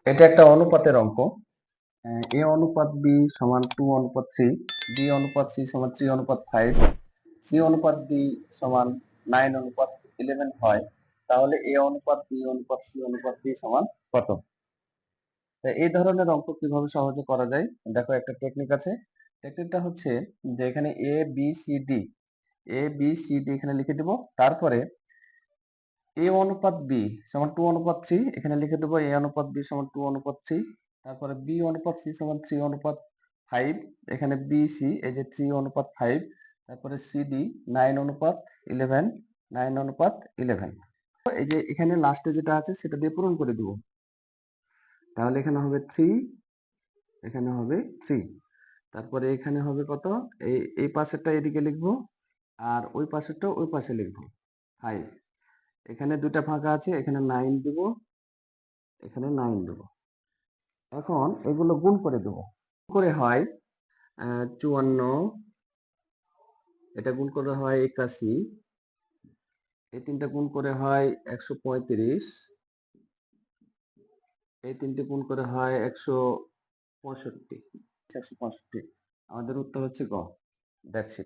এটা একটা অনুপাতের অঙ্ক। এ অনুপাত বি সমান 2:3, বি অনুপাত সি সমান 3:5, সি অনুপাত ডি সমান 9:11 হয়, তাহলে এ অনুপাত বি অনুপাত সি অনুপাত ডি সমান কত? এই ধরনের অঙ্ক কিভাবে সহজে করা যায়, দেখো একটা টেকনিক আছে। টেকনিকটা হচ্ছে যে এখানে এ বি সি ডি এখানে লিখে দেব, তারপরে এ অনুপাত বি সমান 2:3 এখানে লিখে দেবো, এ অনুপাত বি সমান 2:3, তারপরে বি অনুপাত সি সমান 3:5, এখানে বি সি এই যে 3:5, তারপরে সিডি 9:11, 9:11, এই যে এখানে লাস্টে যেটা আছে সেটা দিয়ে পূরণ করে দেবো, তাহলে এখানে হবে 3, এখানে হবে 3, তারপরে এখানে হবে কত, এই পাশেরটা এদিকে লিখবো আর ওই পাশেরটা ওই পাশে লিখবো 5, এখানে দুটা ফাঁকা আছে, এখানে 9 দিব, এখানে 9 দেব। এখন এগুলো গুণ করে দেব, করে হয় 54, এটা গুণ করে হয় 81, এই তিনটা গুণ করে হয় 135, এই তিনটে গুণ করে হয় 165, 165। আমাদের উত্তর হচ্ছে গ। That's it.